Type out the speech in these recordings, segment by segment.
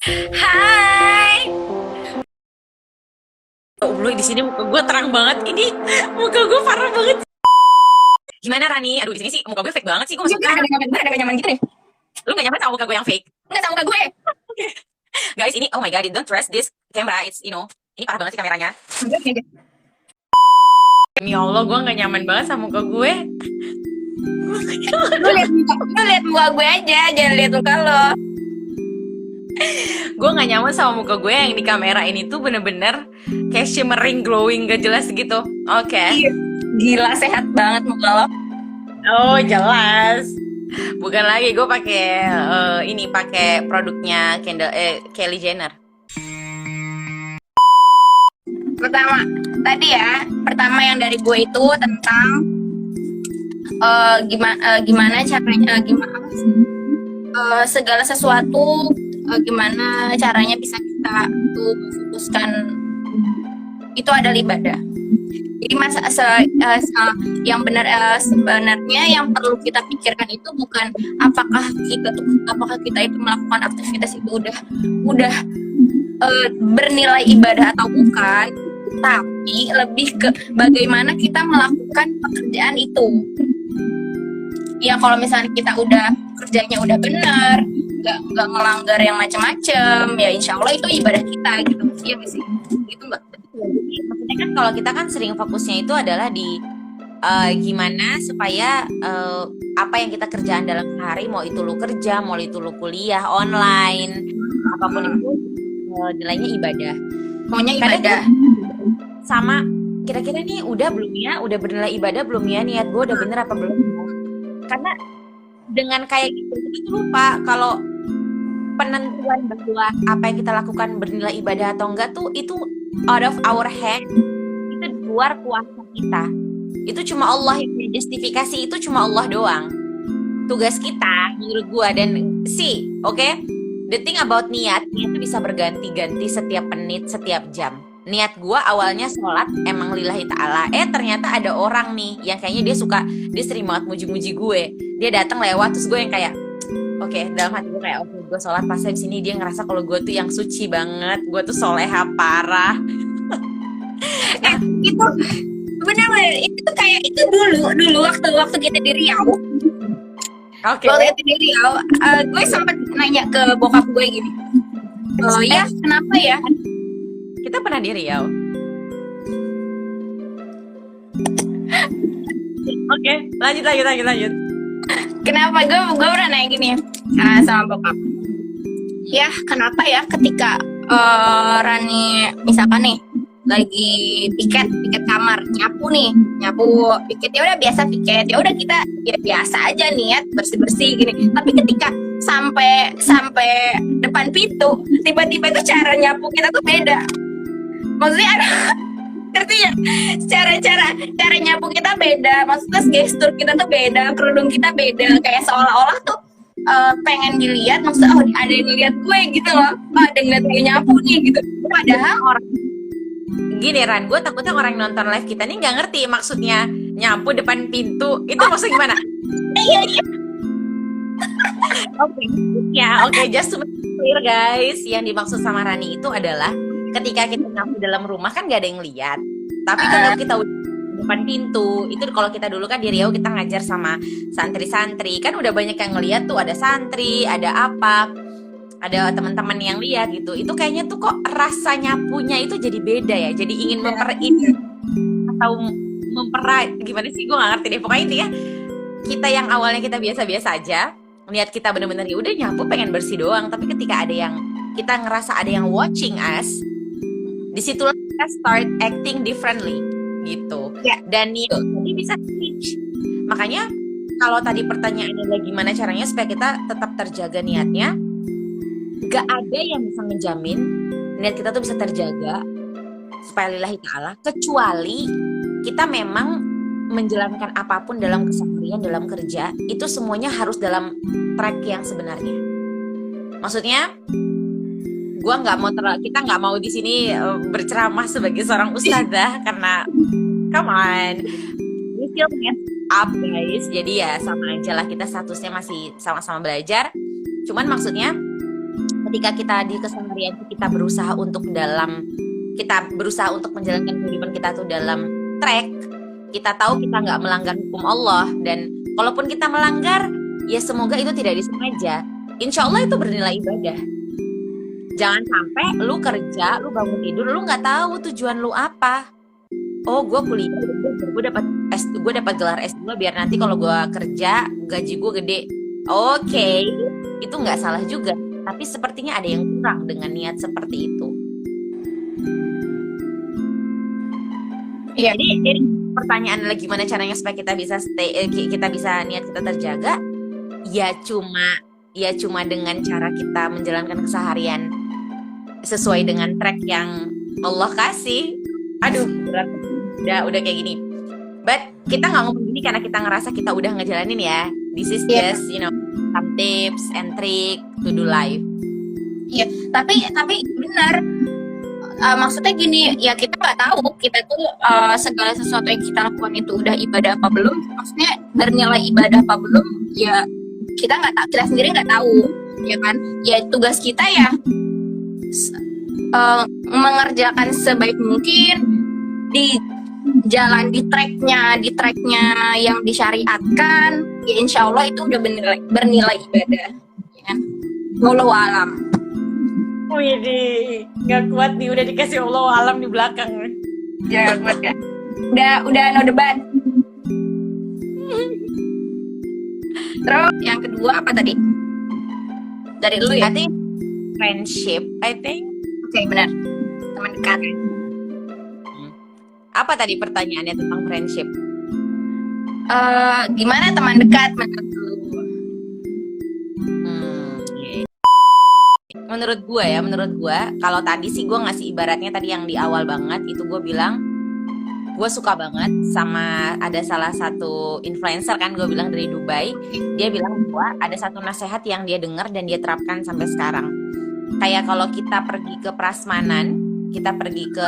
Hai. Oh, lu di sini muka gue terang banget. Ini muka gue parah banget. Gimana Rani? Aduh, di sini sih muka gue fake banget sih. Gue Iya, masuk gue ada gak nyaman gitu deh. lu gak nyaman sama muka gue yang fake. Enggak sama muka gue. Guys, ini oh my god, don't trust this camera. It's ini parah banget sih kameranya. Enggak, enggak. Ya Allah, gue gak nyaman banget sama muka gue. Lu lihat muka gue aja, jangan lihat muka lo. Gue gak nyaman sama muka gue yang di kamera ini tuh bener-bener kayak shimmering, glowing, gak jelas gitu. Oke. Iya. Gila sehat banget muka lo. Oh, jelas. Bukan lagi gue pakai ini pakai produknya Kylie Jenner. Pertama yang dari gue itu tentang gimana caranya segala sesuatu gimana caranya bisa kita tuh memfokuskan itu adalah ibadah. Jadi yang benar sebenarnya yang perlu kita pikirkan itu bukan apakah kita itu melakukan aktivitas itu udah bernilai ibadah atau bukan, tapi lebih ke bagaimana kita melakukan pekerjaan itu. Ya kalau misalnya kita udah kerjanya udah benar, nggak ngelanggar yang macam-macam, ya insya Allah itu ibadah kita gitu. Iya nggak sih? Gitu mbak. Maksudnya kan kalau kita kan sering fokusnya itu adalah di gimana supaya apa yang kita kerjaan dalam sehari, mau itu lu kerja, mau itu lu kuliah online, apapun itu nilainya ibadah. Maunya Kadang ibadah. sama kira-kira nih udah belum ya, udah bernilai ibadah belum ya, niat gue udah bener apa belum ya? Karena dengan kayak gitu kita tuh lupa kalau penentuan bahwa apa yang kita lakukan bernilai ibadah atau enggak tuh itu out of our hand, itu di luar kuasa kita. Itu cuma Allah yang punya justifikasi, itu cuma Allah doang. Tugas kita menurut gua dan oke? The thing about niat itu bisa berganti-ganti setiap menit, setiap jam. Niat gua awalnya sholat emang lillahi ta'ala. Ternyata ada orang nih yang kayaknya dia sering banget muji-muji gue. Dia datang lewat terus gue yang kayak oke, dalam hati gue kayak oke, gue sholat pas di sini dia ngerasa kalau gue tuh yang suci banget, gue tuh soleha parah. Itu benar-benar itu tuh kayak itu dulu waktu kita di Riau. Oke. Waktu kita di Riau, gue sempat nanya ke bokap gue gini. Oh ya, kenapa ya? Kita pernah di Riau. Oke, lanjut. Kenapa gue pernah nanya gini sama bokap. Ya, kenapa ya ketika Rani misalkan nih lagi piket kamar, nyapu piket, ya udah biasa piket, ya udah kita ya biasa aja niat bersih gini. Tapi ketika sampai depan pintu, tiba-tiba itu cara nyapu kita tuh beda. Maksudnya ada ngerti ya, cara nyapu kita beda, maksudnya gestur kita tuh beda, kerudung kita beda, kayak seolah-olah tuh pengen dilihat, maksudnya ada yang ngeliat gue gitu loh, ada yang ngeliat gue nyapu nih gitu. Padahal orang gini Ran, gue takutnya orang yang nonton live kita nih nggak ngerti maksudnya nyapu depan pintu itu maksudnya gimana? iya. Oke, just to make clear guys, yang dimaksud sama Rani itu adalah ketika kita nyapu dalam rumah kan gak ada yang lihat. Tapi kalau kita udah depan pintu, itu kalau kita dulu kan di Riau kita ngajar sama santri-santri, kan udah banyak yang ngeliat tuh, ada santri, ada apa, ada teman-teman yang lihat gitu. Itu kayaknya tuh kok rasa nyapunya itu jadi beda ya. Jadi ingin atau gimana sih, gue gak ngerti deh. Pokoknya intinya kita yang awalnya kita biasa-biasa aja, niat kita bener-bener ya udah nyapu pengen bersih doang, tapi ketika ada yang kita ngerasa ada yang watching us, disitulah kita start acting differently gitu. Dan ini bisa switch. Makanya kalau tadi pertanyaannya adalah gimana caranya supaya kita tetap terjaga niatnya, gak ada yang bisa menjamin niat kita tuh bisa terjaga supaya lillahi ta'ala, kecuali kita memang menjalankan apapun dalam keseharian, dalam kerja, itu semuanya harus dalam track yang sebenarnya. Maksudnya kita nggak mau di sini berceramah sebagai seorang ustadzah karena come on, we still mess up guys. Jadi ya sama aja lah, kita statusnya masih sama-sama belajar. Cuman maksudnya ketika kita di keseharian kita berusaha untuk menjalankan kehidupan kita tuh dalam track, kita tahu kita nggak melanggar hukum Allah, dan kalaupun kita melanggar, ya semoga itu tidak disengaja. Insya Allah itu bernilai ibadah. Jangan sampai lu kerja, lu bangun tidur, lu nggak tahu tujuan lu apa. Oh, gue kuliah, gue dapat gelar S2 biar nanti kalau gue kerja gaji gue gede. Oke, itu nggak salah juga. Tapi sepertinya ada yang kurang dengan niat seperti itu. Iya. Jadi pertanyaan adalah gimana caranya supaya kita bisa niat kita terjaga? Ya cuma dengan cara kita menjalankan keseharian sesuai dengan track yang Allah kasih. Aduh, berat. Udah kayak gini. But kita nggak ngomong gini karena kita ngerasa kita udah ngejalanin ya. This is just some tips and trick to do life. Iya, tapi benar. Maksudnya gini, ya kita nggak tahu kita tuh segala sesuatu yang kita lakukan itu udah ibadah apa belum. Maksudnya bernilai ibadah apa belum? Ya kita nggak tahu, kita sendiri nggak tahu, ya kan? Ya tugas kita ya mengerjakan sebaik mungkin di jalan di tracknya yang disyariatkan. Ya insya Allah itu udah bernilai ibadah, ya kan? Wallahu alam. Wih, nggak kuat nih, udah dikasih Allah alam di belakang. Ya kuat ya. Udah no debat. Terus yang kedua apa tadi? Dari lu ya? I think friendship, Oke, benar. Teman dekat. Apa tadi pertanyaannya tentang friendship? Gimana teman dekat menurut lu? Menurut gue kalau tadi sih gue ngasih ibaratnya tadi yang di awal banget itu gue bilang gue suka banget sama ada salah satu influencer kan, gue bilang dari Dubai, dia bilang bahwa ada satu nasihat yang dia dengar dan dia terapkan sampai sekarang. Kayak kalau kita pergi ke prasmanan, kita pergi ke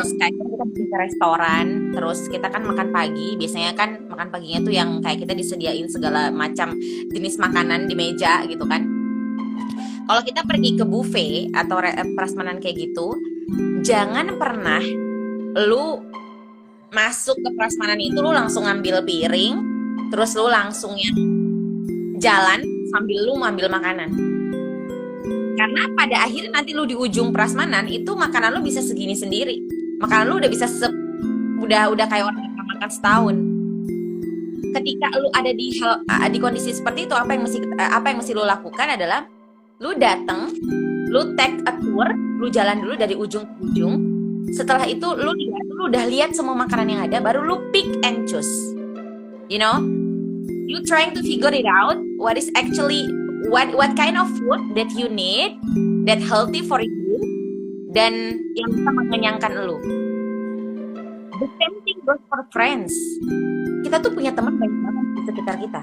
restoran, terus kita kan makan pagi, biasanya kan makan paginya tuh yang kayak kita disediain segala macam jenis makanan di meja gitu kan. Kalau kita pergi ke buffet atau prasmanan kayak gitu, jangan pernah lu masuk ke prasmanan itu lu langsung ngambil piring, terus lu langsung yang jalan sambil lu ngambil makanan. Karena pada akhirnya nanti lu di ujung prasmanan itu makanan lu bisa segini sendiri. Makanan lu udah bisa udah kayak orang yang makan setahun. Ketika lu ada di kondisi seperti itu, apa yang mesti lu lakukan adalah lu datang, lu take a tour, lu jalan dulu dari ujung ke ujung. Setelah itu lu udah lihat semua makanan yang ada, baru lu pick and choose. You know, you trying to figure it out what is actually what kind of food that you need, that healthy for you, dan yang bisa mengenyangkan lu. The same thing goes for friends. Kita tuh punya teman banyak banget di sekitar kita.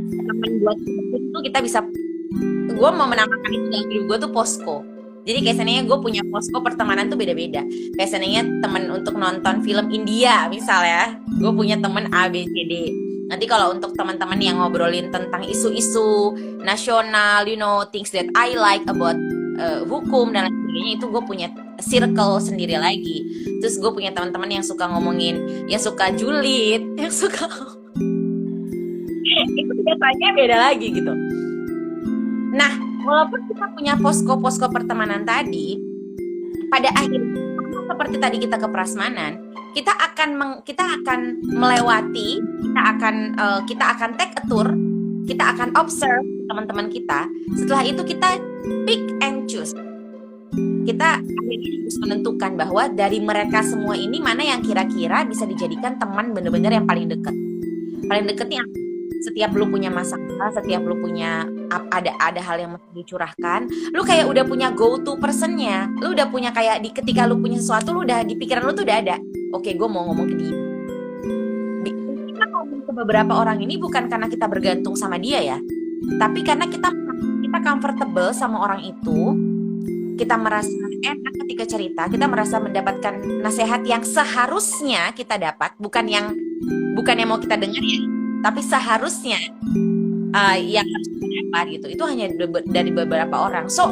Teman buat itu kita bisa. Gue mau menamakan itu dalam hidup gue tuh posko. Jadi kayak seandainya gue punya posko pertemanan tuh beda-beda. Kayak seandainya temen untuk nonton film India misalnya, gue punya temen A, B, C, D. Nanti kalau untuk teman-teman yang ngobrolin tentang isu-isu nasional, you know, things that I like about hukum dan lain sebagainya, itu gue punya circle sendiri lagi. Terus gue punya teman-teman yang suka ngomongin, yang suka julid, yang suka itu biasanya beda lagi gitu. Nah, walaupun kita punya posko-posko pertemanan tadi, pada akhirnya seperti tadi kita ke prasmanan, kita akan melewati, kita akan take a tour, kita akan observe teman-teman kita. Setelah itu kita pick and choose. Kita akhirnya harus menentukan bahwa dari mereka semua ini mana yang kira-kira bisa dijadikan teman benar-benar yang paling dekat. Paling dekatnya setiap lu punya masalah, setiap lu punya ada hal yang mesti dicurahkan, lu kayak udah punya go to personnya, lu udah punya kayak ketika lu punya sesuatu, lu udah di pikiran lu tuh udah ada. Oke, gue mau ngomong ke dia. Kita ngomong ke beberapa orang ini bukan karena kita bergantung sama dia ya, tapi karena kita comfortable sama orang itu, kita merasa enak ketika cerita, kita merasa mendapatkan nasihat yang seharusnya kita dapat, bukan yang mau kita dengar ya. Tapi seharusnya yang harus kita dapat gitu, itu hanya dari beberapa orang. So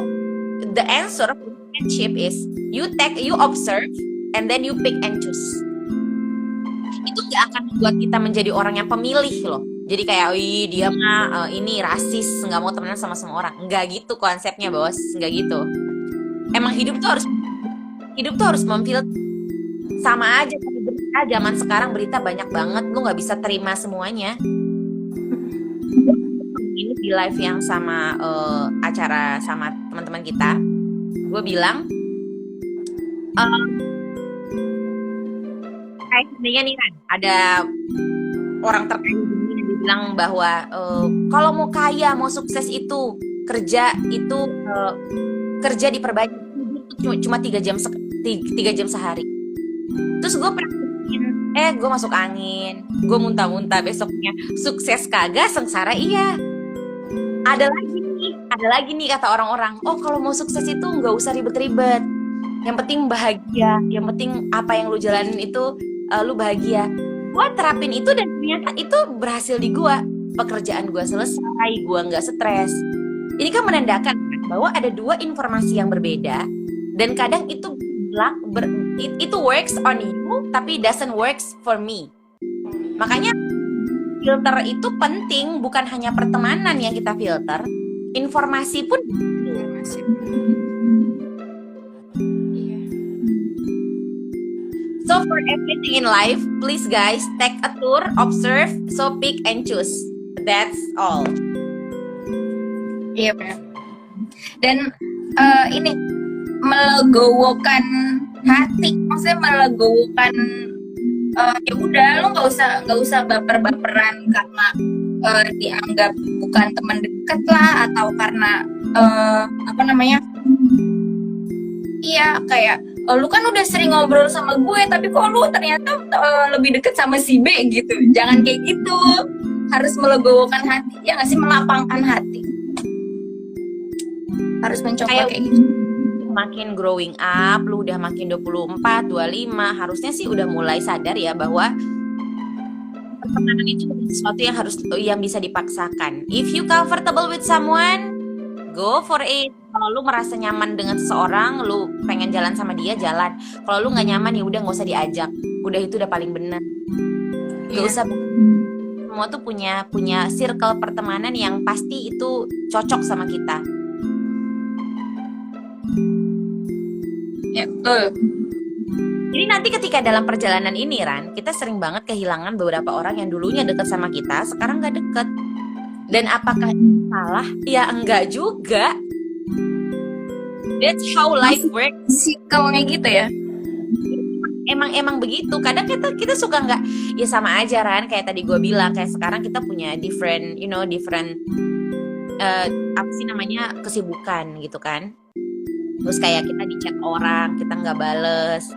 the answer of relationship is you observe and then you pick and choose. Itu gak akan membuat kita menjadi orang yang pemilih loh. Jadi kayak, wih dia mah ini rasis, nggak mau temenan sama semua orang. Nggak gitu konsepnya bos, nggak gitu. Emang hidup tuh harus memfilter. Sama aja tapi berita zaman sekarang berita banyak banget, lu nggak bisa terima semuanya. Ini di live yang sama acara sama teman-teman kita, gue bilang kayak sebenarnya nih kan ada orang terkaya yang bilang bahwa kalau mau kaya mau sukses itu kerja diperbanyak cuma 3 jam sehari. Terus gue praktekin, gue masuk angin, gue muntah-muntah, besoknya sukses kagak, sengsara iya. Ada lagi nih kata orang-orang, kalau mau sukses itu nggak usah ribet-ribet, yang penting bahagia, yang penting apa yang lu jalanin itu lu bahagia. Gue terapin itu dan ternyata itu berhasil di gue. Pekerjaan gue selesai, gue nggak stres. Ini kan menandakan bahwa ada 2 informasi yang berbeda dan kadang itu itu works on you tapi doesn't works for me. Makanya filter itu penting, bukan hanya pertemanan yang kita filter, informasi pun. So for everything in life, please guys, take a tour, observe, so pick and choose. That's all. Iya benar. Dan ini melegowokan hati, maksudnya melegowokan ya udah lo nggak usah baper-baperan karena dianggap bukan teman dekat lah atau karena iya kayak lu kan udah sering ngobrol sama gue tapi kok lu ternyata lebih deket sama si B gitu. Jangan kayak gitu, harus melegowokan hati ya nggak sih, melapangkan hati, harus mencoba kayak gitu. Makin growing up, lu udah makin 24, 25, harusnya sih udah mulai sadar ya bahwa pertemanan itu sesuatu yang bisa dipaksakan. If you comfortable with someone, go for it. Kalau lu merasa nyaman dengan seseorang, lu pengen jalan sama dia, jalan. Kalau lu nggak nyaman ya udah nggak usah diajak. Udah itu udah paling benar. Gak usah. Semua tuh punya circle pertemanan yang pasti itu cocok sama kita. Ya, betul. Jadi nanti ketika dalam perjalanan ini Ran, kita sering banget kehilangan beberapa orang yang dulunya deket sama kita, sekarang gak deket. Dan apakah itu salah? Ya enggak juga. That's how life works. Sikelnya gitu ya. Emang begitu. Kadang kita suka nggak, ya sama aja Ran, kayak tadi gue bilang, kayak sekarang kita punya different apa sih namanya, kesibukan gitu kan. Terus kayak kita di chat orang, kita nggak bales.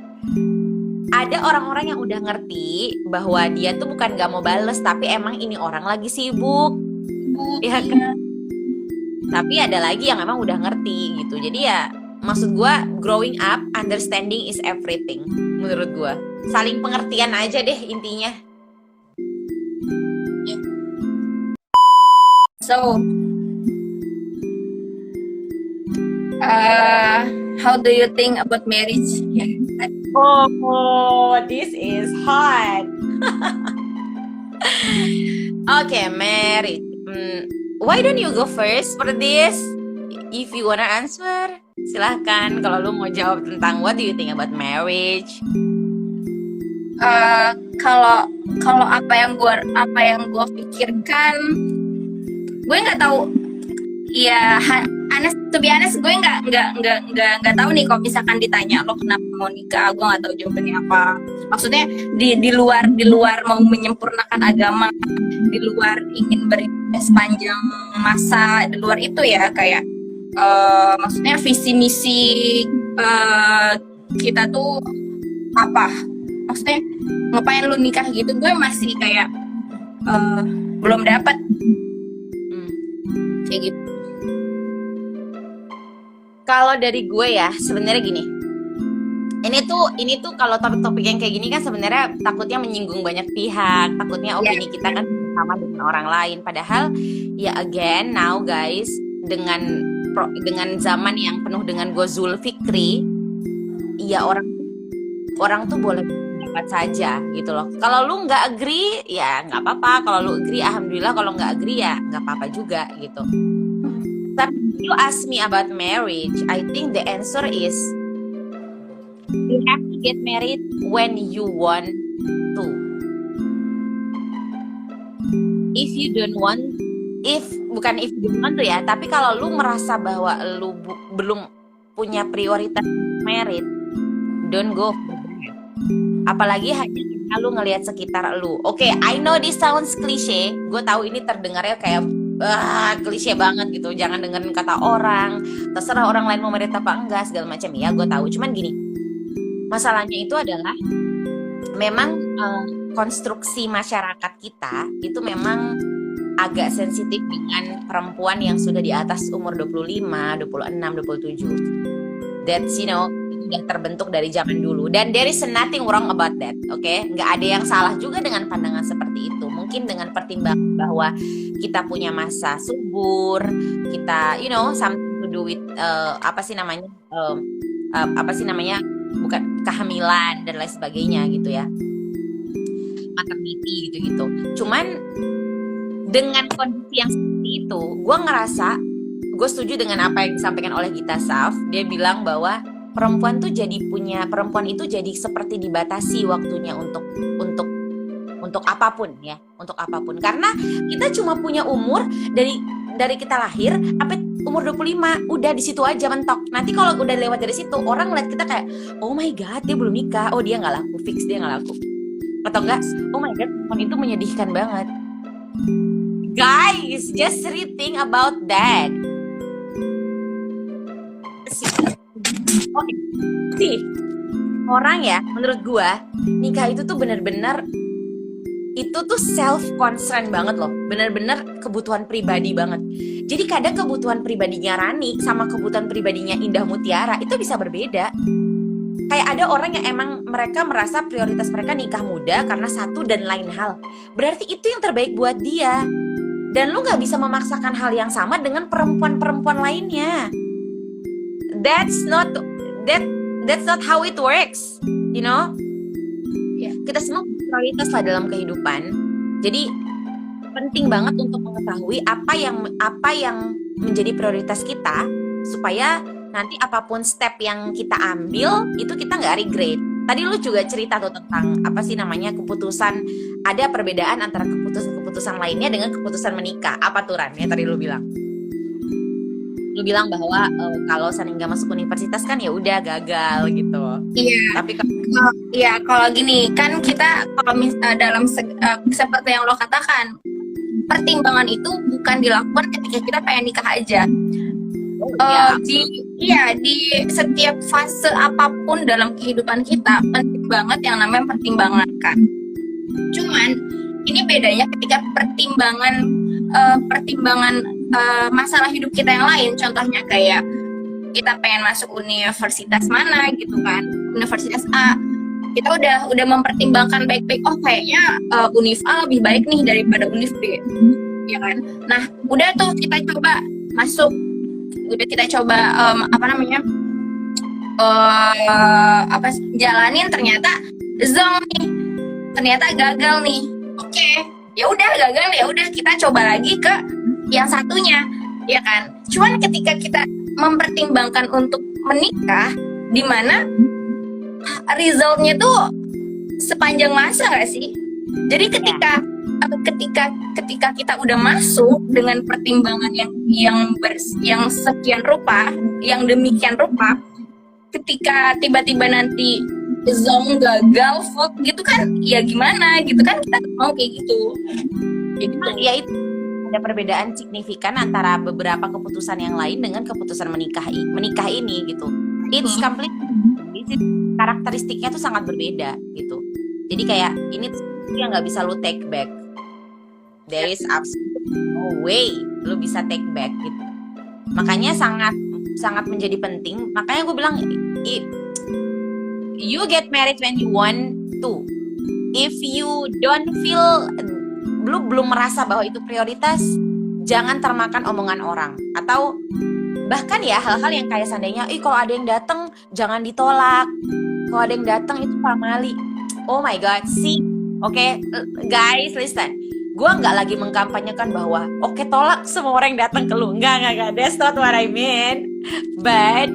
Ada orang-orang yang udah ngerti bahwa dia tuh bukan nggak mau bales, tapi emang ini orang lagi sibuk. Ya kan? Tapi ada lagi yang emang udah ngerti gitu. Jadi ya maksud gue, growing up, understanding is everything. Menurut gue, saling pengertian aja deh intinya. So how do you think about marriage? Oh, this is hot. Okay, marriage. Why don't you go first for this? If you wanna answer, silahkan. Kalau lu mau jawab tentang what do you think about marriage? Kalau apa yang gue pikirkan, gue nggak tahu. Ya, to be honest, gue nggak tahu nih kalau misalkan ditanya lo kenapa mau nikah, gue nggak tahu jawabannya apa. Maksudnya di luar mau menyempurnakan agama, di luar ingin beribadah sepanjang masa, di luar itu ya kayak maksudnya visi misi kita tuh apa? Maksudnya ngapain lu nikah gitu? Gue masih kayak belum dapat kayak gitu. Kalau dari gue ya, sebenarnya gini. Ini tuh kalau topik-topik yang kayak gini kan sebenarnya takutnya menyinggung banyak pihak, takutnya opini kita kan sama dengan orang lain. Padahal ya again now guys, dengan dengan zaman yang penuh dengan gozul fikri, ya orang tuh boleh pendapat saja gitu loh. Kalau lu nggak agree ya nggak apa-apa, kalau lu agree alhamdulillah, kalau nggak agree ya nggak apa-apa juga gitu. Tapi you ask me about marriage, I think the answer is you have to get married when you want to. If you don't want, bukan if you don't want to ya, tapi kalau lu merasa bahwa lu belum punya prioritas married, don't go. Apalagi hanya karena lu ngelihat sekitar lu. Oke, I know this sounds cliche. Gue tahu ini terdengarnya kayak klise banget gitu. Jangan dengerin kata orang. Terserah orang lain mau married apa enggak segala macam. Ya, gue tahu. Cuman gini, masalahnya itu adalah memang konstruksi masyarakat kita itu memang agak sensitif dengan perempuan yang sudah di atas umur 25, 26, 27. That's udah terbentuk dari zaman dulu, dan there is nothing wrong about that, oke? Nggak ada yang salah juga dengan pandangan seperti itu. Mungkin dengan pertimbangan bahwa kita punya masa subur, kita something to do with bukan kehamilan dan lain sebagainya gitu ya, maternity gitu. Cuman dengan kondisi yang seperti itu, gue setuju dengan apa yang disampaikan oleh Gita Saf. Dia bilang bahwa perempuan itu jadi seperti dibatasi waktunya untuk apapun ya, untuk apapun. Karena kita cuma punya umur dari kita lahir sampai umur 25, udah di situ aja mentok. Nanti kalau udah lewat dari situ, orang lihat kita kayak, oh my god, dia belum nikah, oh dia nggak laku, fix dia nggak laku, atau enggak, oh my god, perempuan itu menyedihkan banget. Guys, just rethink about that. Oke, sih orang ya, menurut gua nikah itu tuh bener-bener itu tuh self concern banget loh, bener-bener kebutuhan pribadi banget. Jadi kadang kebutuhan pribadinya Rani sama kebutuhan pribadinya Indah Mutiara itu bisa berbeda. Kayak ada orang yang emang mereka merasa prioritas mereka nikah muda karena satu dan lain hal. Berarti itu yang terbaik buat dia. Dan lu gak bisa memaksakan hal yang sama dengan perempuan-perempuan lainnya. That's not how it works, Yeah. Kita semua prioritas lah dalam kehidupan. Jadi penting banget untuk mengetahui apa yang menjadi prioritas kita, supaya nanti apapun step yang kita ambil itu kita nggak regret. Tadi lu juga cerita tuh tentang keputusan, ada perbedaan antara keputusan lainnya dengan keputusan menikah. Apa tuh Ran? Yang tadi lu bilang? Lu bilang bahwa kalau Sani nggak masuk universitas kan ya udah gagal gitu. Iya. Tapi kalau gini kan kita kalau dalam seperti yang lo katakan, pertimbangan itu bukan dilakukan ketika kita pengen nikah aja. Di setiap fase apapun dalam kehidupan kita penting banget yang namanya pertimbangan kan. Cuman ini bedanya ketika pertimbangan masalah hidup kita yang lain. Contohnya kayak kita pengen masuk universitas mana gitu kan, universitas A, kita udah mempertimbangkan baik-baik, oh kayaknya univ A lebih baik nih daripada univ B, ya kan. Nah udah tuh kita coba masuk, udah kita coba jalanin, ternyata zong nih, ternyata gagal nih. Oke, ya udah gagal, ya udah kita coba lagi ke yang satunya, ya kan. Cuman ketika kita mempertimbangkan untuk menikah, di mana resultnya tuh sepanjang masa nggak sih? Jadi ketika kita udah masuk dengan pertimbangan yang sekian rupa, yang demikian rupa, ketika tiba-tiba nanti zong gagal, vote gitu kan, ya gimana gitu kan, kita mau kayak gitu. Ya itu ada perbedaan signifikan antara beberapa keputusan yang lain dengan keputusan menikah ini gitu. It's complete, karakteristiknya tuh sangat berbeda gitu. Jadi kayak ini yang nggak bisa lu take back. There is absolutely no way lu bisa take back gitu. Makanya sangat menjadi penting. Makanya gue bilang you get married when you want to. If you don't feel, lu belum merasa bahwa itu prioritas, jangan termakan omongan orang. Atau Bahkan ya hal-hal yang kayak seandainya, kalau ada yang datang jangan ditolak, kalau ada yang datang itu pamali. Oh my god, see, oke, guys, listen. Gue nggak lagi mengkampanyekan bahwa oke, tolak semua orang yang datang ke lu. Nggak. That's not what I mean. But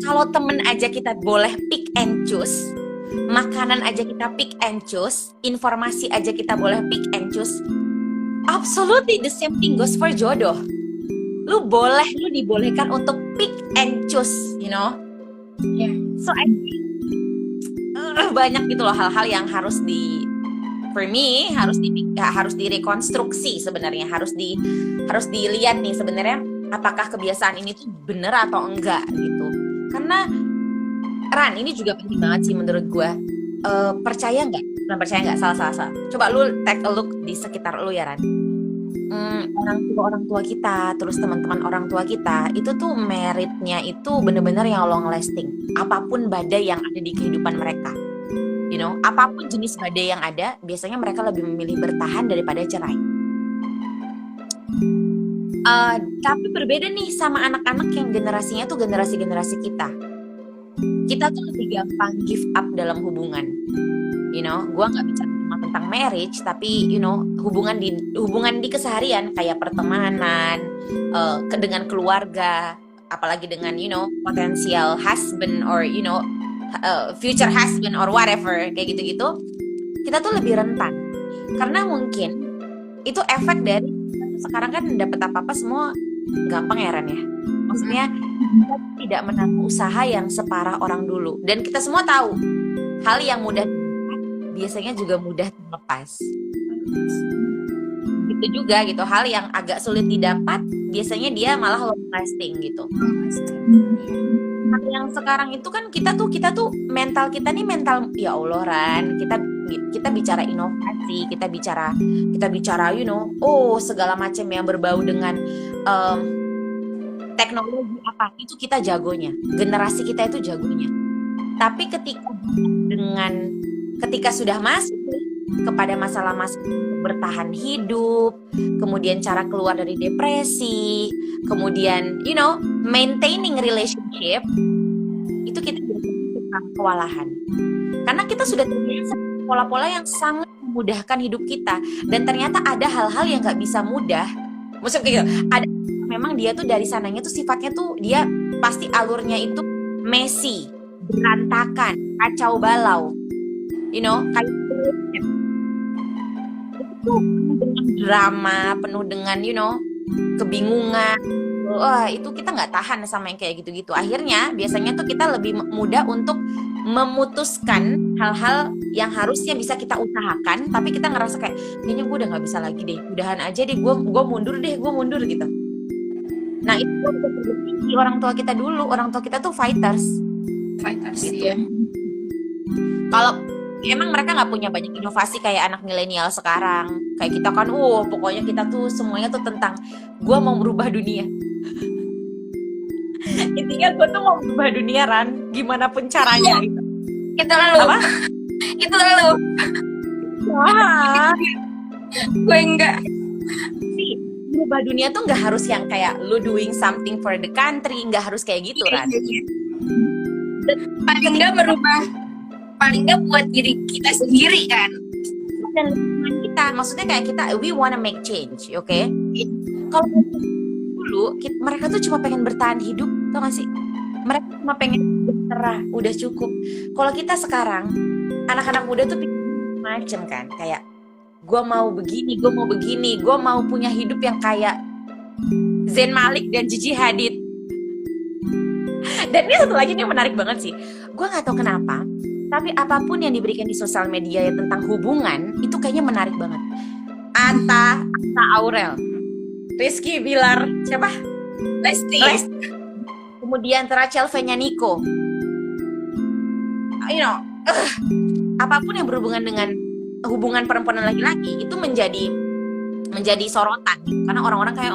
kalau temen aja kita boleh pick and choose, makanan aja kita pick and choose, informasi aja kita boleh pick and choose, absolutely the same thing goes for jodoh. Lu dibolehkan untuk pick and choose, you know? Yeah. So I think banyak gitu loh hal-hal yang harus for me harus direkonstruksi sebenarnya, harus dilihat nih sebenarnya apakah kebiasaan ini tuh bener atau enggak gitu. Karena Ran, ini juga penting banget sih menurut gue. Percaya nggak? Bukan percaya nggak, salah. Coba lu take a look di sekitar lu ya Ran. Orang tua kita, terus teman-teman orang tua kita, itu tuh meritnya itu bener-bener yang long lasting. Apapun badai yang ada di kehidupan mereka, you know, apapun jenis badai yang ada, biasanya mereka lebih memilih bertahan daripada cerai. Tapi berbeda nih sama anak-anak yang generasinya tuh generasi kita. Kita tuh lebih gampang give up dalam hubungan. You know, gue nggak bicara cuma tentang marriage, tapi you know hubungan di keseharian kayak pertemanan, dengan keluarga, apalagi dengan you know potensial husband or you know future husband or whatever kayak gitu-gitu, kita tuh lebih rentan karena mungkin itu efek dari sekarang kan dapat apa-apa semua gampang ya Ran ya. Maksudnya kita tidak menanggung usaha yang separah orang dulu, dan kita semua tahu hal yang mudah biasanya juga mudah terlepas. Gitu juga gitu, hal yang agak sulit didapat biasanya dia malah long lasting gitu. Hal yang sekarang itu kan kita tuh mental kita nih mental ya Allah Ran, kita bicara inovasi, kita bicara you know segala macam yang berbau dengan teknologi apa itu kita jagonya, generasi kita itu jagonya. Tapi ketika sudah masuk kepada masalah-masalah bertahan hidup, kemudian cara keluar dari depresi, kemudian you know maintaining relationship, itu kita biasanya kewalahan. Karena kita sudah terbiasa pola-pola yang sangat memudahkan hidup kita, dan ternyata ada hal-hal yang nggak bisa mudah. Maksudnya kayak gitu, ada memang dia tuh dari sananya tuh sifatnya tuh dia pasti alurnya itu messy, berantakan, kacau balau, you know, kayak itu penuh dengan drama, penuh dengan you know kebingungan. Wah, itu kita nggak tahan sama yang kayak gitu-gitu. Akhirnya biasanya tuh kita lebih mudah untuk memutuskan hal-hal yang harusnya bisa kita usahakan, tapi kita ngerasa kayak kayaknya gue udah nggak bisa lagi deh, udahan aja deh, gue mundur gitu. Nah itu seperti orang tua kita dulu, orang tua kita tuh fighters gitu. Iya. Kalau emang mereka nggak punya banyak inovasi kayak anak milenial sekarang, kayak kita kan, pokoknya kita tuh semuanya tuh tentang gue mau merubah dunia. Intinya gue tuh mau merubah dunia Ran, gimana pun caranya gitu. Itu lalu. Apa? Itu lalu. Wah, Gue enggak. sih merubah dunia tuh nggak harus yang kayak lu doing something for the country, nggak harus kayak gitu Ran. Paling enggak buat diri kita sendiri kan. Dan lingkungan kita, maksudnya kayak kita we wanna make change, oke? Kalau dulu mereka tuh cuma pengen bertahan hidup, tau gak sih? Mereka cuma pengen berserah, udah cukup. Kalau kita sekarang anak-anak muda tuh pikir macem kan, kayak gue mau begini, gue mau punya hidup yang kayak Zayn Malik dan Gigi Hadid. Dan ini satu lagi nih menarik banget sih, gue nggak tahu kenapa, tapi apapun yang diberikan di sosial media ya tentang hubungan itu kayaknya menarik banget. Atta Aurel, Rizky Bilar, siapa? Lesti. Kemudian Rachel Fenya Niko. You know, apapun yang berhubungan dengan hubungan perempuan dan laki-laki itu menjadi sorotan gitu. Karena orang-orang kayak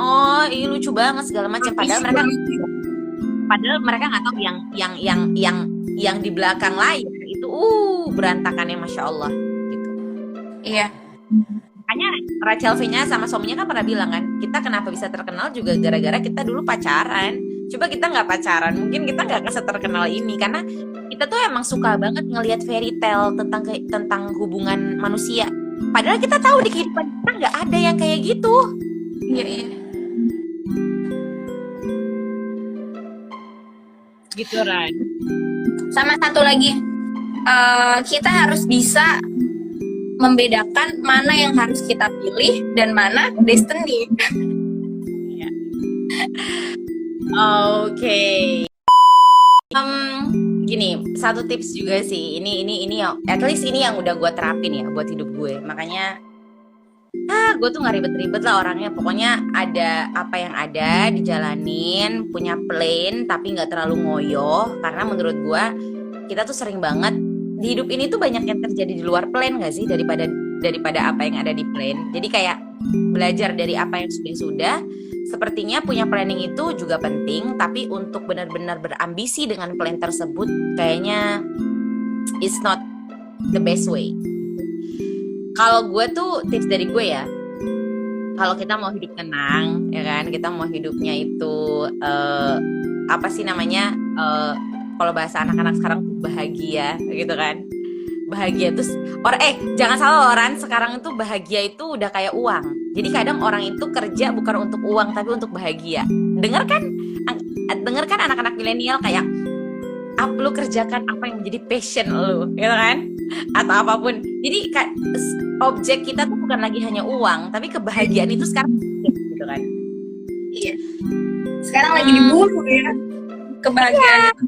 ini lucu banget segala macam, padahal mereka nggak tahu yang di belakang layar itu berantakannya Masya Allah gitu. Iya. Makanya Rachel V-nya sama suaminya kan pernah bilang kan, kita kenapa bisa terkenal juga gara-gara kita dulu pacaran. Coba kita nggak pacaran, mungkin kita nggak akan terkenal ini karena kita tuh emang suka banget ngelihat fairy tale tentang hubungan manusia. Padahal kita tahu di kehidupan kita nggak ada yang kayak gitu. Iya, iya. Gitu Ran. Sama satu lagi, kita harus bisa membedakan mana yang harus kita pilih dan mana destiny. Oke. Gini, satu tips juga sih. Ini yang at least ini yang udah gue terapin ya buat hidup gue. Makanya gue tuh nggak ribet-ribet lah orangnya. Pokoknya ada apa yang ada dijalanin, punya plan tapi nggak terlalu ngoyo. Karena menurut gue kita tuh sering banget di hidup ini tuh banyak yang terjadi di luar plan nggak sih daripada apa yang ada di plan. Jadi kayak belajar dari apa yang sudah. Sepertinya punya planning itu juga penting, tapi untuk benar-benar berambisi dengan plan tersebut kayaknya it's not the best way. Kalau gue tuh tips dari gue ya, kalau kita mau hidup tenang, ya kan, kita mau hidupnya itu apa sih namanya? Kalau bahasa anak-anak sekarang bahagia, gitu kan? Bahagia terus jangan salah orang sekarang itu bahagia itu udah kayak uang. Jadi kadang orang itu kerja bukan untuk uang tapi untuk bahagia. Dengar kan anak-anak milenial kayak lu kerjakan apa yang menjadi passion lu, gitu kan? Atau apapun. Jadi objek kita tuh bukan lagi hanya uang, tapi kebahagiaan itu sekarang gitu kan. Iya. Sekarang lagi diburu ya kebahagiaan.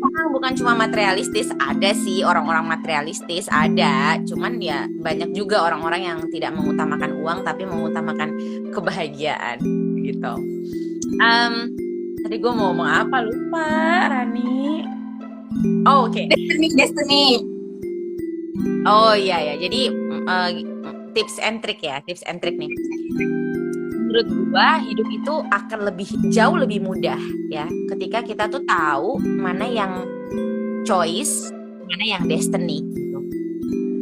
Bukan cuma materialistis, ada sih orang-orang materialistis, ada. Cuman ya banyak juga orang-orang yang tidak mengutamakan uang tapi mengutamakan kebahagiaan gitu. Tadi gue mau ngomong apa lupa, Rani. Oh, oke. Destiny. Oh iya ya. Jadi tips and trick nih. Menurut gua hidup itu akan jauh lebih mudah ya ketika kita tuh tahu mana yang choice, mana yang destiny gitu.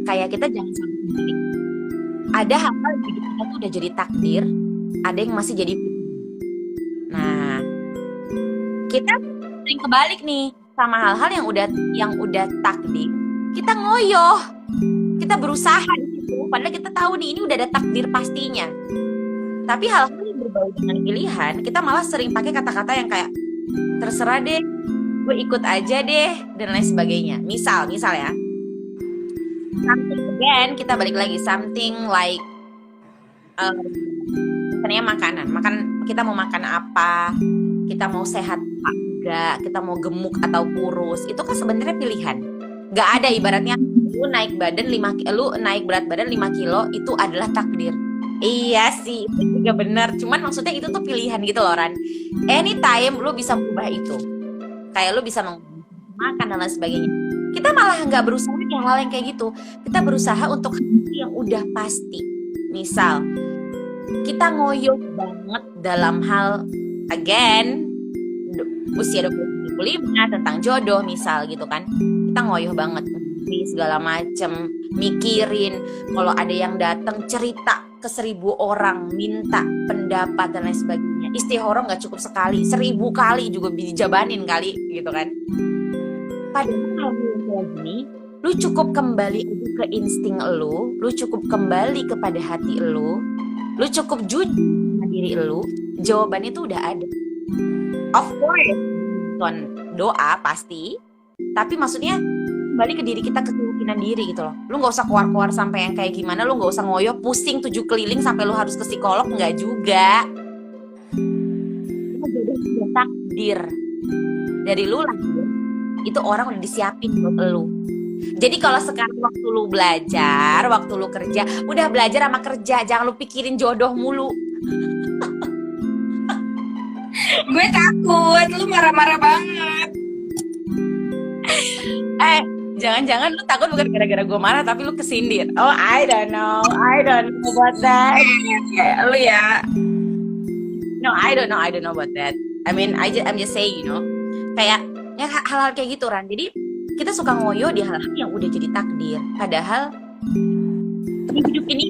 Kayak kita jangan sampai kebalik. Ada hal-hal di hidup kita tuh udah jadi takdir, ada yang masih jadi. Nah, kita sering kebalik nih sama hal-hal yang udah takdir. Kita ngoyoh, kita berusaha di situ, padahal kita tahu nih ini udah ada takdir pastinya. Tapi hal-hal yang berbau dengan pilihan, kita malah sering pakai kata-kata yang kayak terserah deh, gue ikut aja deh, dan lain sebagainya. Misal ya, something again, kita balik lagi, something like misalnya makan, kita mau makan apa, kita mau sehat apa enggak, kita mau gemuk atau kurus, itu kan sebenarnya pilihan. Gak ada ibaratnya lu naik berat badan 5 kilo itu adalah takdir. Iya sih, itu juga benar. Cuman maksudnya itu tuh pilihan gitu loh, Ran. Anytime lu bisa mengubah itu. Kayak lu bisa makan dan lain sebagainya. Kita malah nggak berusaha di hal yang kayak gitu. Kita berusaha untuk yang udah pasti. Misal, kita ngoyo banget dalam hal, again, usia 25 tentang jodoh misal gitu kan. Kita ngoyo banget. Segala macem, mikirin. Kalau ada yang datang cerita ke 1000 orang, minta pendapat dan lain sebagainya. Istikharah nggak cukup sekali, 1000 kali juga dijabanin kali gitu kan. Padahal kalau kayak gini, lu cukup kembali ke insting lu cukup kembali kepada hati lu cukup jujur sama diri lu, jawaban itu udah ada. Of course, doa pasti, tapi maksudnya kembali ke diri kita, keyakinan diri gitu loh. Lu gak usah keluar-keluar sampai yang kayak gimana, lu gak usah ngoyo pusing 7 keliling sampai lu harus ke psikolog, enggak juga. Itu udah takdir dari lu lah, itu orang udah disiapin buat lu. Jadi kalau sekarang waktu lu belajar, waktu lu kerja, udah belajar sama kerja, jangan lu pikirin jodoh mulu. Gue takut, lu marah-marah banget. Jangan-jangan lu takut bukan gara-gara gue marah, tapi lu kesindir. Oh, I don't know about that. Lu ya. No, I don't know about that. I mean, I'm just saying, you know. Kayak ya hal-hal kayak gitu, Ran. Jadi kita suka ngoyo di hal-hal yang udah jadi takdir. Padahal di hidup ini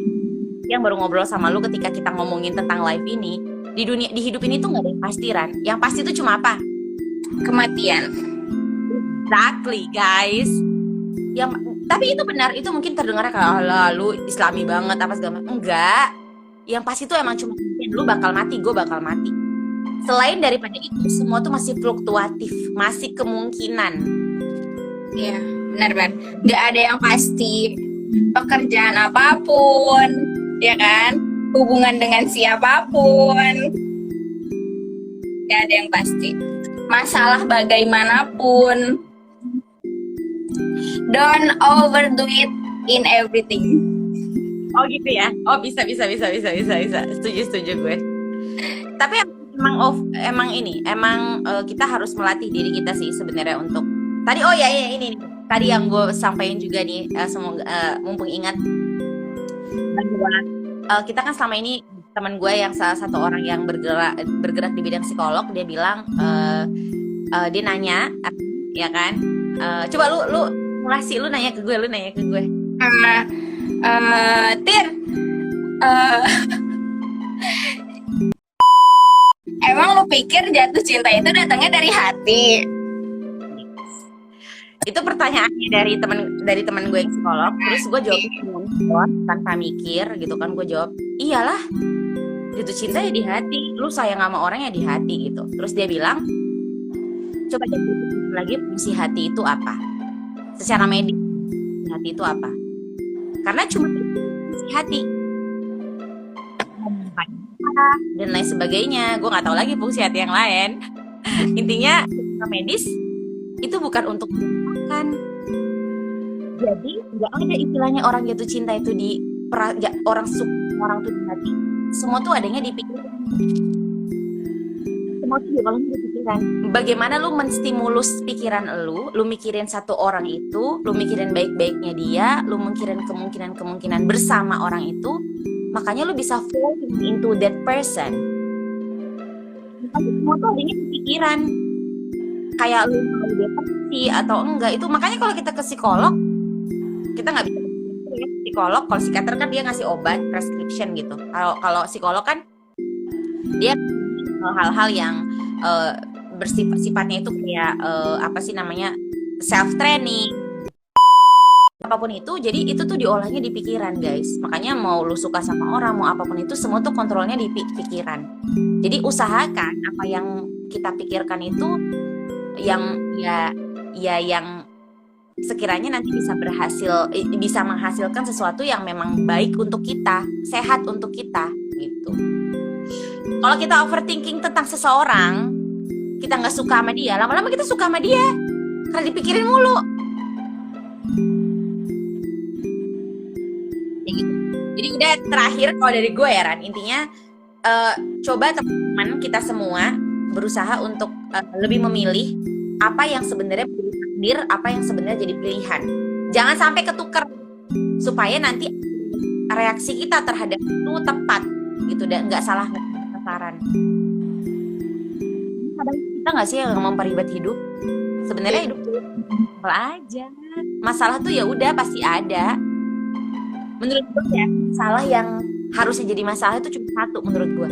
yang baru ngobrol sama lu ketika kita ngomongin tentang life ini. Di hidup ini tuh nggak ada yang pasti, Ran. Yang pasti itu cuma apa? Kematian. Exactly, guys. Yang tapi itu benar, itu mungkin terdengarnya kayak lu Islami banget apa segala macam. Enggak. Yang pasti itu emang cuma lu bakal mati, gue bakal mati. Selain daripada itu, semua tuh masih fluktuatif, masih kemungkinan. Iya, benar. Nggak ada yang pasti. Pekerjaan apapun, ya kan? Hubungan dengan siapapun, nggak ada yang pasti. Masalah bagaimanapun, don't overdo it in everything. Oh gitu ya? Oh bisa. Setuju gue. Tapi emang kita harus melatih diri kita sih sebenarnya untuk tadi. Oh ya ini nih. Tadi yang gue sampaikan juga nih, semoga mumpung ingat bahwa kita kan selama ini teman gue yang salah satu orang yang bergerak di bidang psikolog, dia bilang dia nanya, ya kan? Coba lu ngasih, lu nanya ke gue. Tir, emang lu pikir jatuh cinta itu datangnya dari hati? Itu pertanyaannya dari teman gue yang psikolog. Terus gue jawab tanpa mikir gitu kan. Gue jawab, iyalah, jatuh cinta ya di hati. Lu sayang sama orang ya di hati gitu. Terus dia bilang, coba cek lagi fungsi hati itu apa? Secara medis, hati itu apa? Karena cuma fungsi hati dan lain sebagainya. Gue nggak tahu lagi fungsi hati yang lain. Intinya secara medis itu bukan untuk makan. Jadi nggak ada istilahnya orang jatuh cinta itu di orang tuh di hati. Semua tuh adanya di pikiran. Semua tuh di pikiran. Bagaimana lu menstimulus pikiran lu mikirin satu orang itu, lu mikirin baik-baiknya dia, lu mikirin kemungkinan bersama orang itu, makanya lu bisa fall into that person. Semua tuh adanya di pikiran. Kayak lu mau depresi atau enggak, itu makanya kalau kita ke psikolog, kita nggak bisa ya, psikolog. Kalau psikiater kan dia ngasih obat prescription gitu. Kalau psikolog kan dia hal-hal yang sifatnya itu kayak apa sih namanya, self training, apapun itu. Jadi itu tuh diolahnya di pikiran, guys. Makanya mau lu suka sama orang, mau apapun itu, semua tuh kontrolnya di pikiran. Jadi usahakan apa yang kita pikirkan itu yang yang sekiranya nanti bisa menghasilkan sesuatu yang memang baik untuk kita, sehat untuk kita gitu. Kalau kita overthinking tentang seseorang, kita nggak suka sama dia, lama-lama kita suka sama dia karena dipikirin mulu. Jadi udah, terakhir kalau dari gue ya Ran, intinya coba teman-teman kita semua berusaha untuk lebih memilih apa yang sebenarnya menjadi takdir, apa yang sebenarnya jadi pilihan. Jangan sampai ketukar, supaya nanti reaksi kita terhadap itu tepat gitu, dan nggak salah sasaran. Kadang kita nggak sih yang memperibet hidup. Sebenarnya hidup itu simpel aja. Masalah tuh ya udah pasti ada. Menurut gue ya, masalah yang harusnya jadi masalah itu cuma satu menurut gue,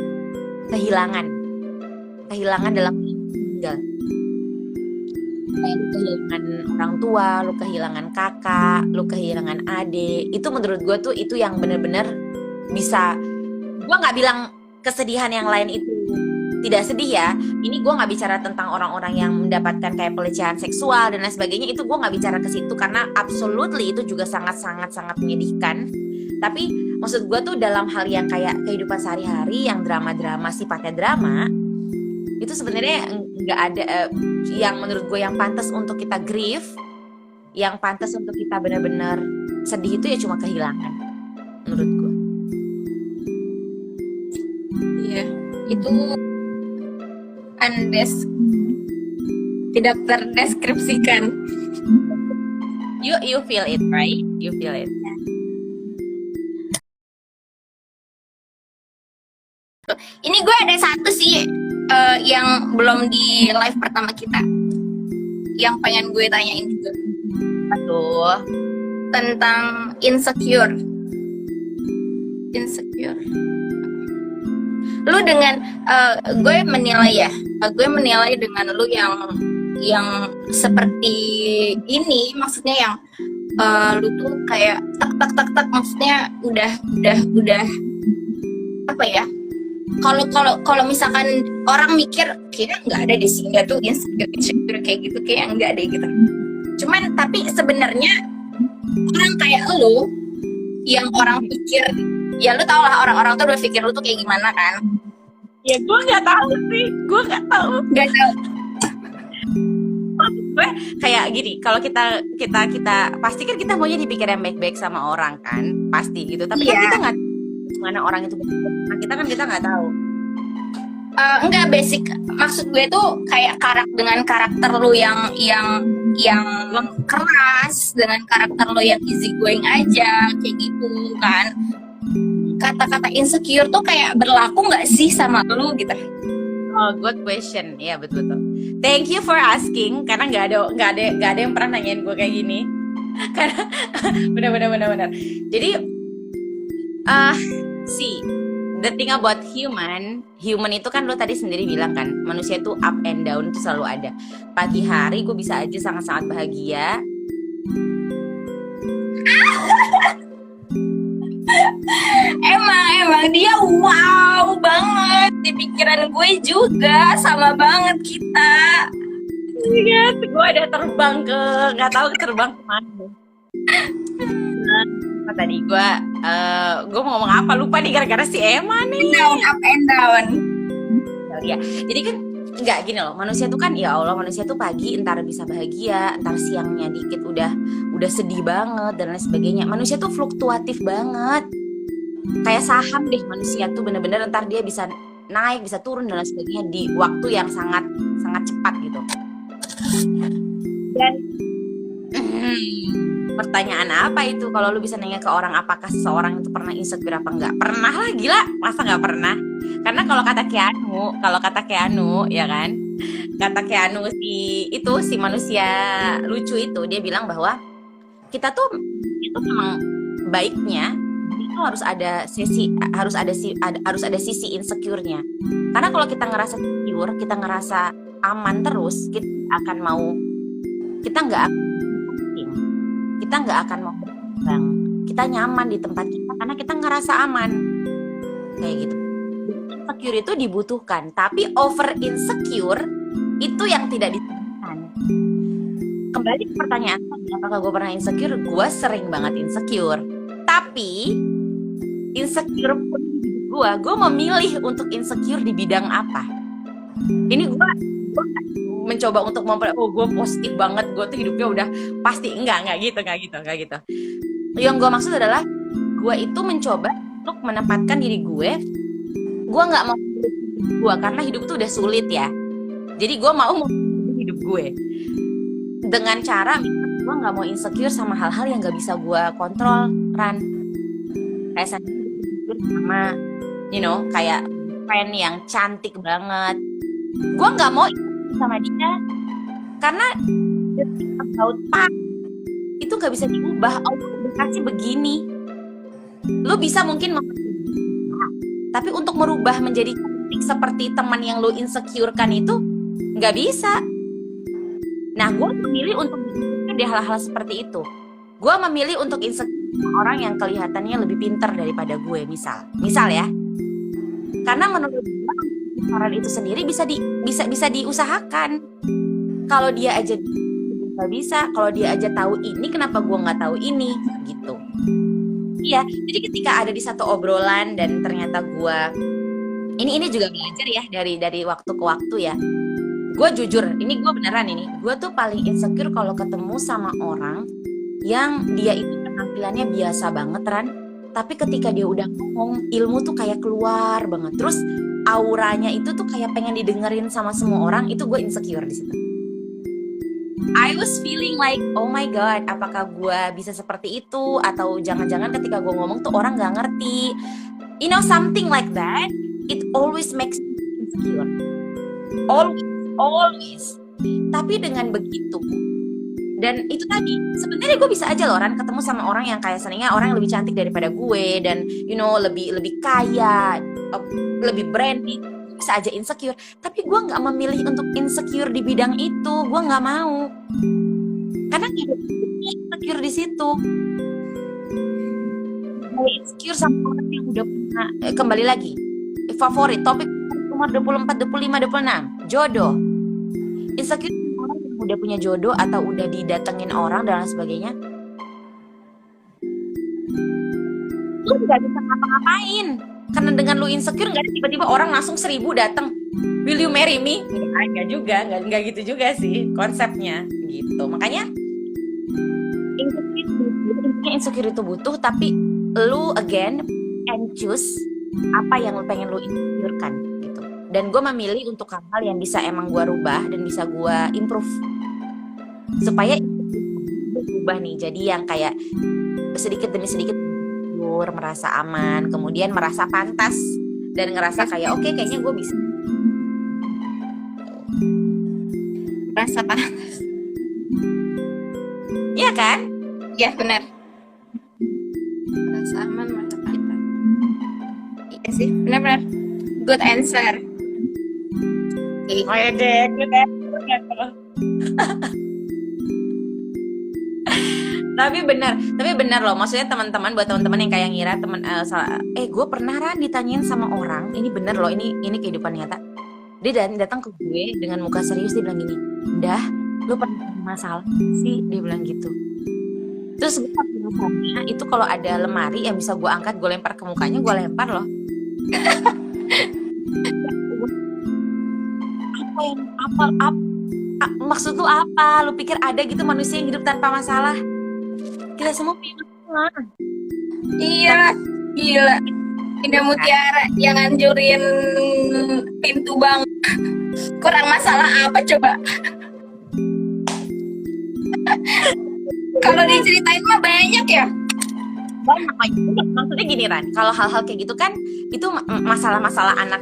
kehilangan dalam meninggal. Kayak lu kehilangan orang tua, lu kehilangan kakak, lu kehilangan adik. Itu menurut gue tuh itu yang benar-benar bisa. Gue nggak bilang kesedihan yang lain itu tidak sedih ya. Ini gue nggak bicara tentang orang-orang yang mendapatkan kayak pelecehan seksual dan lain sebagainya. Itu gue nggak bicara ke situ, karena absolutely itu juga sangat menyedihkan. Tapi maksud gue tuh dalam hal yang kayak kehidupan sehari-hari yang drama-drama, sifatnya drama, itu sebenarnya nggak ada yang menurut gue yang pantas untuk kita grieve, yang pantas untuk kita benar-benar sedih itu ya cuma kehilangan menurut gue. Iya, itu tidak terdeskripsikan. You feel it, right? You feel it. Ini gue ada satu sih yang belum di live pertama kita, yang pengen gue tanyain juga. Aduh, tentang insecure. insecure. Lu dengan gue menilai dengan lu yang seperti ini, maksudnya yang lu tuh kayak tak maksudnya udah apa ya, kalau misalkan orang mikir kayaknya nggak ada di sini tuh insecure kayak gitu, kayak nggak deh gitu. Cuman tapi sebenarnya orang kayak lu yang orang pikir, ya lu tau lah orang-orang tuh udah pikir lu tuh kayak gimana kan. Ya gue nggak tahu sih, Gak tahu. Gue kayak gini, kalau kita pasti kan kita maunya dipikir yang baik-baik sama orang kan, pasti gitu. Tapi kan kita nggak mana orang itu, nah, kita nggak tahu. Enggak, basic maksud gue tuh kayak dengan karakter lu yang keras, dengan karakter lu yang easy going aja kayak gitu kan. Kata-kata insecure tuh kayak berlaku nggak sih sama lu gitu? Oh, good question. Iya, betul. Thank you for asking, karena nggak ada yang pernah nanyain gue kayak gini. Karena benar. Jadi the thing about human itu kan lo tadi sendiri bilang kan, manusia itu up and down itu selalu ada. Pagi hari gue bisa aja sangat-sangat bahagia. Emang dia wow banget di pikiran gue juga, sama banget kita. Iya, gue ada terbang ke nggak tahu terbang kemana. Tadi gue mau ngomong apa, lupa nih gara-gara si Emma nih. Up and down. Ya, jadi kan nggak gini loh, manusia tuh kan ya Allah, manusia tuh pagi entar bisa bahagia, entar siangnya dikit udah sedih banget dan lain sebagainya. Manusia tuh fluktuatif banget, kayak saham deh. Manusia tuh bener-bener entar dia bisa naik, bisa turun dan lain sebagainya di waktu yang sangat cepat gitu. Dan pertanyaan apa itu kalau lu bisa nanya ke orang apakah seseorang itu pernah insecure apa enggak? Pernah lah, gila, masa nggak pernah? Karena kalau kata Keanu ya kan, kata Keanu si manusia lucu itu, dia bilang bahwa kita tuh itu memang baiknya itu harus ada sisi insecure-nya. Karena kalau kita ngerasa secure, kita ngerasa aman terus, kita nggak akan mau berkembang. Kita nyaman di tempat kita karena kita ngerasa aman. Kayak gitu. Insecure itu dibutuhkan, tapi over insecure itu yang tidak dibutuhkan. Kembali ke pertanyaan tadi, apakah gue pernah insecure? Gue sering banget insecure. Tapi insecure pun gue memilih untuk insecure di bidang apa. Ini gue mencoba untuk gue positif banget, gue tuh hidupnya udah pasti enggak gitu. Yang gue maksud adalah gue itu mencoba untuk menempatkan diri gue nggak mau hidup gue karena hidup tuh udah sulit ya. Jadi gue mau hidup gue dengan cara gue nggak mau insecure sama hal-hal yang nggak bisa gue kontrol, Ran. Kayak sama, kayak fan yang cantik banget. Gue nggak mau sama dia karena about itu nggak bisa diubah. Dikasih begini, lu bisa mungkin tapi untuk merubah menjadi cantik seperti teman yang lu insecurekan itu nggak bisa. Nah, gue memilih untuk insecure di hal-hal seperti itu. Gue memilih untuk insecure orang yang kelihatannya lebih pintar daripada gue, misal ya. Karena menurut gue orang itu sendiri bisa diusahakan. Kalau dia aja nggak bisa, kalau dia aja tahu ini, kenapa gue nggak tahu ini, gitu. Iya, jadi ketika ada di satu obrolan dan ternyata gue ini juga belajar ya dari waktu ke waktu ya. Gue jujur, ini gue beneran ini, gue tuh paling insecure kalau ketemu sama orang yang dia itu penampilannya biasa banget, Ran. Tapi ketika dia udah ngomong, ilmu tuh kayak keluar banget. Terus auranya itu tuh kayak pengen didengerin sama semua orang, itu gue insecure di situ. I was feeling like, oh my god, apakah gue bisa seperti itu? Atau jangan-jangan ketika gue ngomong tuh orang gak ngerti. Something like that, it always makes me insecure. Always. Tapi dengan begitu, Dan itu tadi, sebenarnya gue bisa aja loh Ran ketemu sama orang yang kayak senengnya orang yang lebih cantik daripada gue dan lebih kaya, lebih branding, bisa aja insecure. Tapi gue nggak memilih untuk insecure di bidang itu, gue nggak mau. Karena nggak ada insecure di situ. Gue insecure sama orang yang udah punya, kembali lagi, favorit topik umur 24, 25, 26, jodoh. Insecure sama orang yang udah punya jodoh atau udah didatengin orang dan lain sebagainya. Lu nggak bisa ngapa-ngapain. Karena dengan lu insecure nggak ada tiba-tiba orang langsung 1000 datang. Will you marry me? Enggak juga, enggak gitu juga sih konsepnya gitu. Makanya insecure itu butuh, tapi lu again and choose apa yang lu pengen lu insecure-kan gitu. Dan gue memilih untuk hal-hal yang bisa emang gue rubah dan bisa gue improve supaya berubah nih. Jadi yang kayak sedikit demi sedikit merasa aman, kemudian merasa pantas dan ngerasa kayak oke, kayaknya gue bisa. Merasa pantas. Iya kan? Ya benar. Merasa aman, merasa pantas. Iya sih, benar-benar. Good answer. Oh ya deh, good answer. Tapi benar loh. Maksudnya teman-teman, buat teman-teman yang kayak ngira gue pernah Ran ditanyain sama orang, ini bener loh, ini kehidupan nyata. Dia datang ke gue dengan muka serius, dia bilang gini, "Dah, lu pernah masalah sih?" Dia bilang gitu. Terus gue misalnya itu kalau ada lemari yang bisa gue angkat, gue lempar ke mukanya, gue lempar loh. Maksud lu apa? Lu pikir ada gitu manusia yang hidup tanpa masalah? Kita semua punya masalah. Iya, gila. Indah Mutiara yang ngancurin pintu bank. Kurang masalah apa coba? Kalau diceritain mah banyak ya. Banyak. Maksudnya gini Ran, kalau hal-hal kayak gitu kan itu masalah-masalah anak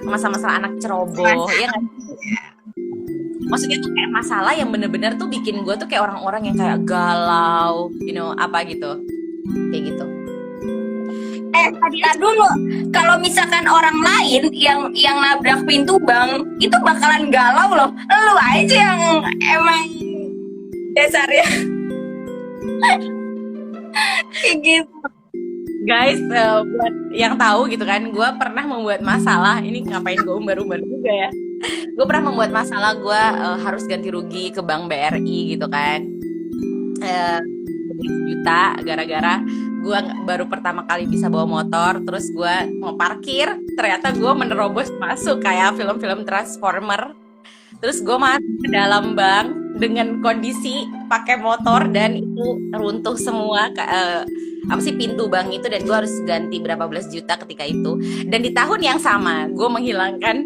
ceroboh, ya kan? Maksudnya tuh kayak masalah yang bener-bener tuh bikin gue tuh kayak orang-orang yang kayak galau, apa gitu, kayak gitu. Dulu kalau misalkan orang lain yang nabrak pintu bank itu bakalan galau loh. Lu aja yang emang dasarnya kayak gitu. Guys, buat yang tahu gitu kan, gue pernah membuat masalah. Ini ngapain gue umbar-umbar juga ya? Gue pernah membuat masalah, gue harus ganti rugi ke bank BRI gitu kan, 1 juta gara-gara gue baru pertama kali bisa bawa motor. Terus gue mau parkir, ternyata gue menerobos masuk kayak film-film Transformer. Terus gue masuk ke dalam bank dengan kondisi pakai motor dan itu runtuh semua pintu bank itu, dan gue harus ganti berapa belas juta ketika itu. Dan di tahun yang sama gue menghilangkan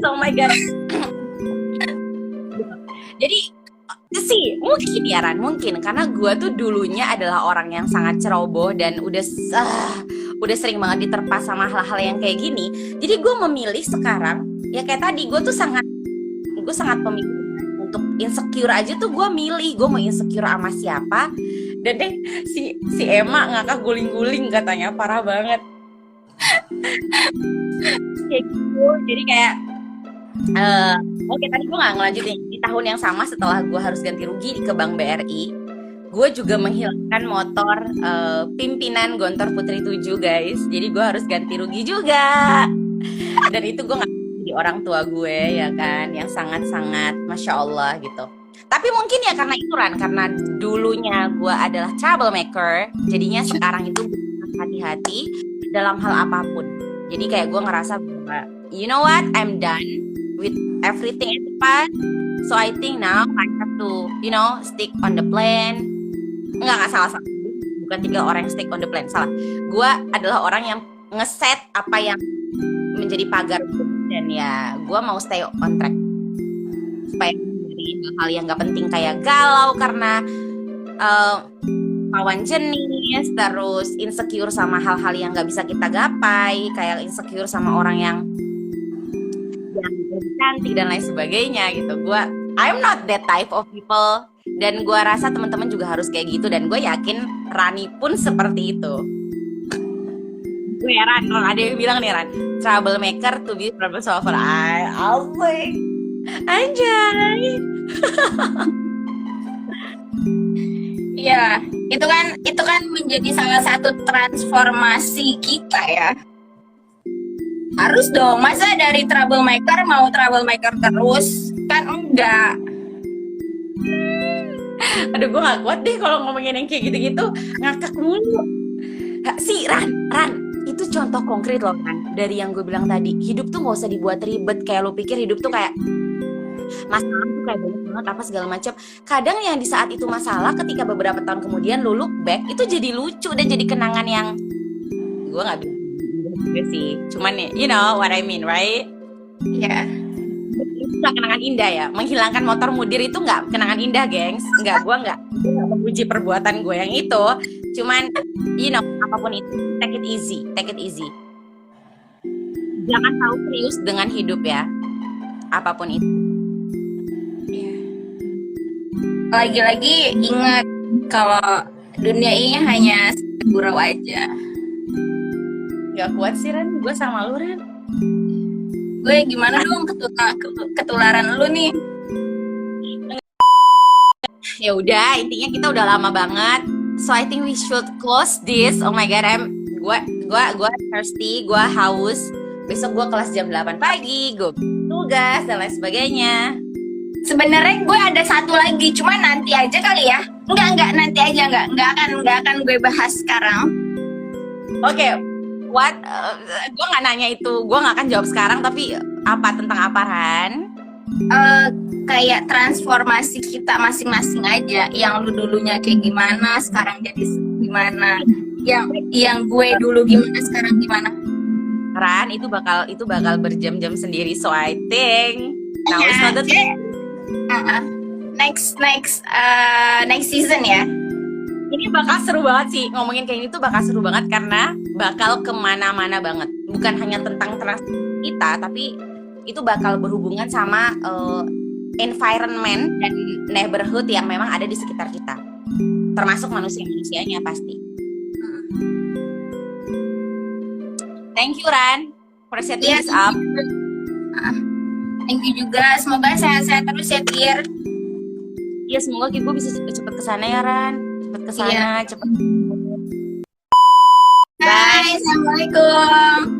oh my god. Jadi sih mungkin ya Ran, mungkin karena gue tuh dulunya adalah orang yang sangat ceroboh dan udah sering banget diterpa sama hal-hal yang kayak gini. Jadi gue memilih sekarang ya kayak tadi, gue sangat pemilih untuk insecure aja tuh gue milih, gue mau insecure sama siapa. Dan si Emma ngakak guling-guling katanya, parah banget. Kayak gitu. Jadi kayak oke, tadi gue gak ngelanjutin. Di tahun yang sama setelah gue harus ganti rugi ke Bank BRI, gue juga menghilangkan motor pimpinan Gontor Putri 7 guys. Jadi gue harus ganti rugi juga. Dan itu gue gak di orang tua gue ya kan, yang sangat-sangat Masya Allah gitu. Tapi mungkin ya karena itu Ran, karena dulunya gue adalah troublemaker, jadinya sekarang itu hati-hati dalam hal apapun. Jadi kayak gue ngerasa bahwa you know what, I'm done with everything in the past. So I think now I have to stick on the plan. Enggak salah. Bukan 3 orang yang stick on the plan, salah. Gue adalah orang yang ngeset apa yang menjadi pagar dan ya gue mau stay on track supaya dari hal yang gak penting kayak galau karena lawan jenis, terus insecure sama hal-hal yang gak bisa kita gapai, kayak insecure sama orang yang yang lebih cantik dan lain sebagainya gitu. I'm not that type of people, dan gue rasa teman-teman juga harus kayak gitu, dan gue yakin Rani pun seperti itu. Gue ya Ran, ada yang bilang nih Ran, troublemaker to be problem solver. Asik, anjay. Iya, itu kan menjadi salah satu transformasi kita ya. Harus dong, masa dari troublemaker mau troublemaker terus? Kan enggak. Aduh, gue gak kuat deh kalau ngomongin yang kayak gitu-gitu, ngakak mulu. Ran, itu contoh konkret loh Ran, dari yang gue bilang tadi. Hidup tuh gak usah dibuat ribet, kayak lo pikir hidup tuh kayak masalah tuh kayak banyak banget apa segala macam. Kadang yang di saat itu masalah, ketika beberapa tahun kemudian lu look back, itu jadi lucu dan jadi kenangan yang gue nggak bilang juga sih, cuman you know what I mean, right? Iya. Itu nggak kenangan indah ya. Menghilangkan motor mudir itu nggak kenangan indah, gengs. Gue nggak memuji perbuatan gue yang itu. Cuman you know, apapun itu, take it easy. Jangan terlalu serius dengan hidup ya, apapun itu. Lagi-lagi ingat kalau dunia ini hanya gurau aja. Gak kuat sih Ran, gue sama lu Ran. Gue gimana dong ketularan lu nih? Ya udah, intinya kita udah lama banget. So I think we should close this. Oh my god, gue thirsty, gue haus. Besok gue kelas jam 8 pagi, gue tugas dan lain sebagainya. Sebenarnya gue ada satu lagi, cuma nanti aja kali ya. Enggak, nanti aja, enggak akan gue bahas sekarang. Oke, gue nggak nanya itu, gue nggak akan jawab sekarang. Tapi apa tentang apa Ran? Kayak transformasi kita masing-masing aja. Yang lu dulunya kayak gimana, sekarang jadi gimana? Yang gue dulu gimana, sekarang gimana? Ran, itu bakal berjam-jam sendiri. So I think now is not the time. Next season ya. Ini bakal seru banget sih, ngomongin kayak ini tuh bakal seru banget karena bakal kemana-mana banget. Bukan hanya tentang trans kita, tapi itu bakal berhubungan sama environment dan neighborhood yang memang ada di sekitar kita, termasuk manusianya pasti. Thank you Ran for setting this up. Thank you juga, semoga sehat-sehat terus ya Tir. Iya, semoga gue bisa cepet kesana ya Ran. Cepet kesana, cepet. Bye, assalamualaikum.